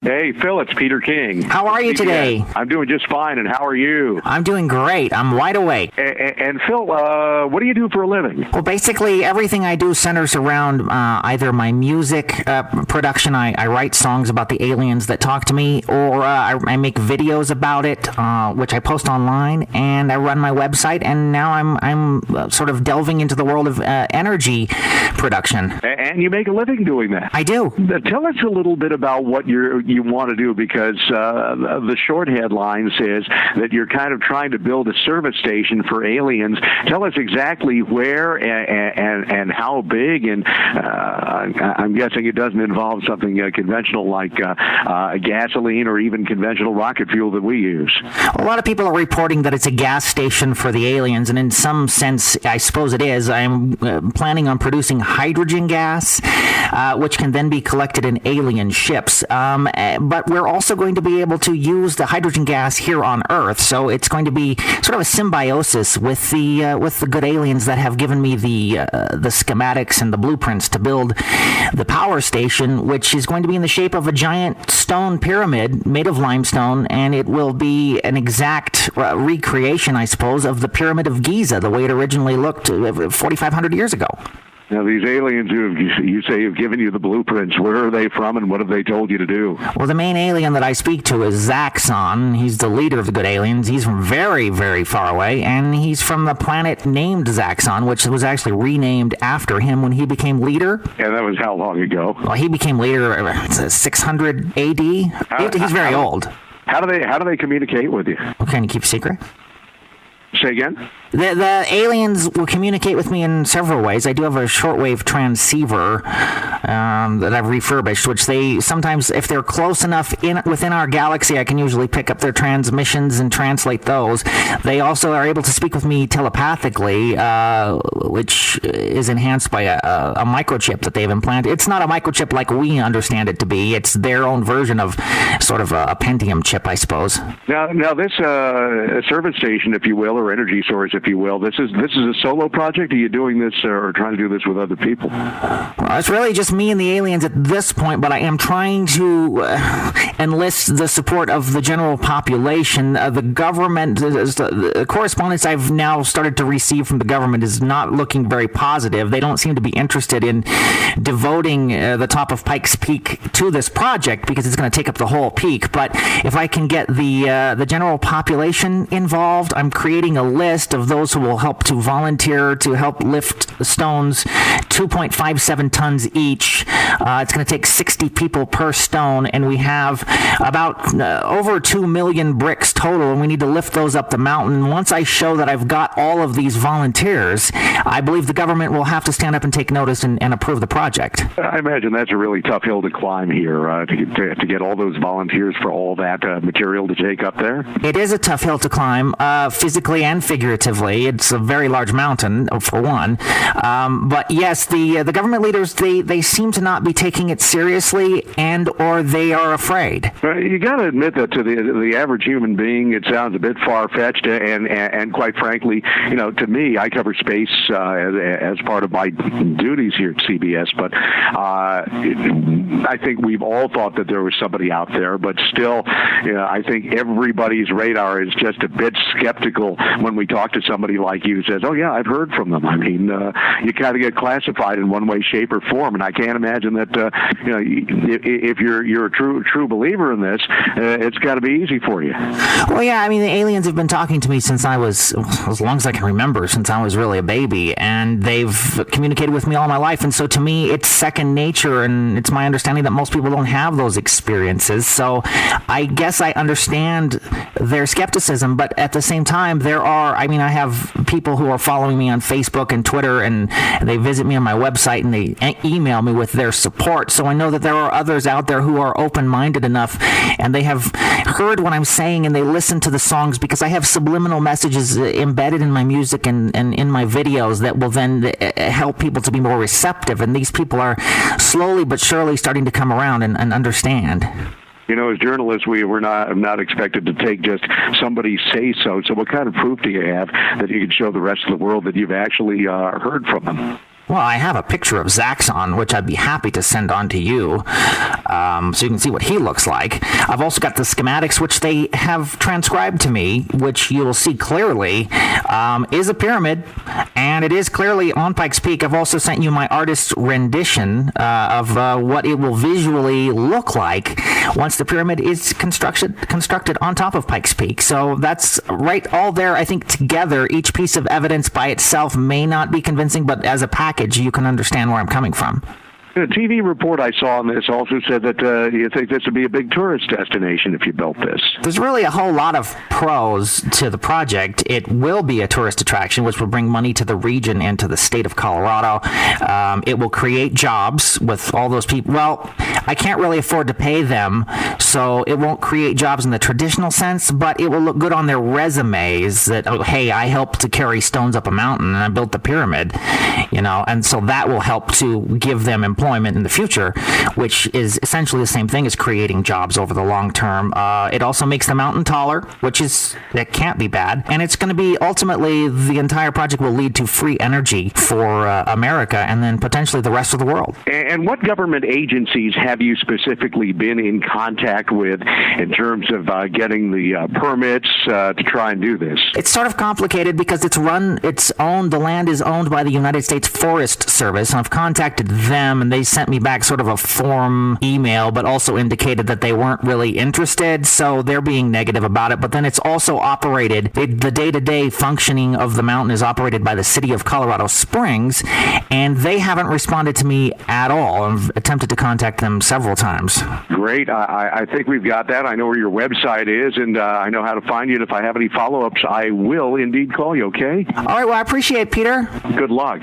Hey, Phil, it's Peter King. How are you today? I'm doing just fine, and how are you? I'm doing great. I'm wide awake. And Phil, what do you do for a living? Well, basically, everything I do centers around either my music production. I write songs about the aliens that talk to me, or I make videos about it, which I post online, and I run my website, and now I'm sort of delving into the world of energy production. And you make a living doing that? I do. Tell us a little bit about what you want to do, because the short headline says that you're kind of trying to build a service station for aliens. Tell us exactly where and how big, and I'm guessing it doesn't involve something conventional like gasoline or even conventional rocket fuel that we use. A lot of people are reporting that it's a gas station for the aliens, and in some sense, I suppose it is. I'm planning on producing hydrogen gas, which can then be collected in alien ships. But we're also going to be able to use the hydrogen gas here on Earth, so it's going to be sort of a symbiosis with the good aliens that have given me the schematics and the blueprints to build the power station, which is going to be in the shape of a giant stone pyramid made of limestone, and it will be an exact recreation, I suppose, of the Pyramid of Giza, the way it originally looked 4,500 years ago. Now, these aliens you say have given you the blueprints, where are they from and what have they told you to do? Well, the main alien that I speak to is Zaxxon. He's the leader of the good aliens. He's from very, very far away, and he's from the planet named Zaxxon, which was actually renamed after him when he became leader. And that was how long ago? Well, he became leader 600 AD. He's very old. How do they communicate with you? Well, can you keep a secret? Say again? The aliens will communicate with me in several ways. I do have a shortwave transceiver that I've refurbished, which they sometimes, if they're close enough within our galaxy, I can usually pick up their transmissions and translate those. They also are able to speak with me telepathically, which is enhanced by a microchip that they've implanted. It's not a microchip like we understand it to be. It's their own version of sort of a Pentium chip, I suppose. Now this service station, if you will, or energy source, if you will, this is a solo project? Are you doing this or trying to do this with other people? Well, it's really just me and the aliens at this point, but I am trying to enlist the support of the general population. The government, the correspondence I've now started to receive from the government is not looking very positive. They don't seem to be interested in devoting the top of Pikes Peak to this project because it's going to take up the whole peak. But if I can get the general population involved, I'm creating a list of those who will help to volunteer to help lift stones 2.57 tons each. It's going to take 60 people per stone, and we have about over 2 million bricks total, and we need to lift those up the mountain. Once I show that I've got all of these volunteers, I believe the government will have to stand up and take notice and approve the project. I imagine that's a really tough hill to climb here, to get all those volunteers for all that material to take up there. It is a tough hill to climb, physically and figuratively. It's a very large mountain, for one. But yes, the government leaders, they seem to not be taking it seriously, and or they are afraid. You got to admit that to the average human being, it sounds a bit far-fetched, and quite frankly, to me, I cover space as part of my duties here at CBS, but I think we've all thought that there was somebody out there, but still, I think everybody's radar is just a bit skeptical when we talk to somebody like you who says, oh yeah, I've heard from them. I mean, you kind of get classified in one way, shape, or form, and I can't imagine that, if you're a true believer in this, it's got to be easy for you. Well, yeah, I mean, the aliens have been talking to me since I was, as long as I can remember, since I was really a baby, and they've communicated with me all my life, and so to me, it's second nature, and it's my understanding that most people don't have those experiences, so I guess I understand their skepticism, but at the same time, I have people who are following me on Facebook and Twitter, and they visit me on my website, and they email me with their support, so I know that there are others out there who are open-minded enough, and they have heard what I'm saying, and they listen to the songs, because I have subliminal messages embedded in my music and in my videos that will then help people to be more receptive, and these people are slowly but surely starting to come around and understand. As journalists, we're not expected to take just somebody's say-so. So what kind of proof do you have that you can show the rest of the world that you've actually heard from them? Well, I have a picture of Zaxxon, which I'd be happy to send on to you, so you can see what he looks like. I've also got the schematics, which they have transcribed to me, which you'll see clearly is a pyramid, and it is clearly on Pikes Peak. I've also sent you my artist's rendition of what it will visually look like once the pyramid is constructed on top of Pikes Peak. So that's right all there. I think together, each piece of evidence by itself may not be convincing, but as a package, you can understand where I'm coming from. The TV report I saw on this also said that you think this would be a big tourist destination if you built this. There's really a whole lot of pros to the project. It will be a tourist attraction, which will bring money to the region and to the state of Colorado. It will create jobs with all those people. Well, I can't really afford to pay them, so it won't create jobs in the traditional sense, but it will look good on their resumes that, oh, hey, I helped to carry stones up a mountain and I built the pyramid, and so that will help to give them employment in the future, which is essentially the same thing as creating jobs over the long term. It also makes the mountain taller, that can't be bad. And it's going to be ultimately the entire project will lead to free energy for America and then potentially the rest of the world. And what government agencies have you specifically been in contact with in terms of getting the permits to try and do this? It's sort of complicated because the land is owned by the United States Forest Service, and I've contacted them, and they sent me back sort of a form email, but also indicated that they weren't really interested, so they're being negative about it. But then it's also operated, the day-to-day functioning of the mountain is operated by the city of Colorado Springs, and they haven't responded to me at all. I've attempted to contact them several times. Great. I think we've got that. I know where your website is, and I know how to find you, and if I have any follow-ups, I will indeed call you, okay? All right, well, I appreciate it, Peter. Good luck.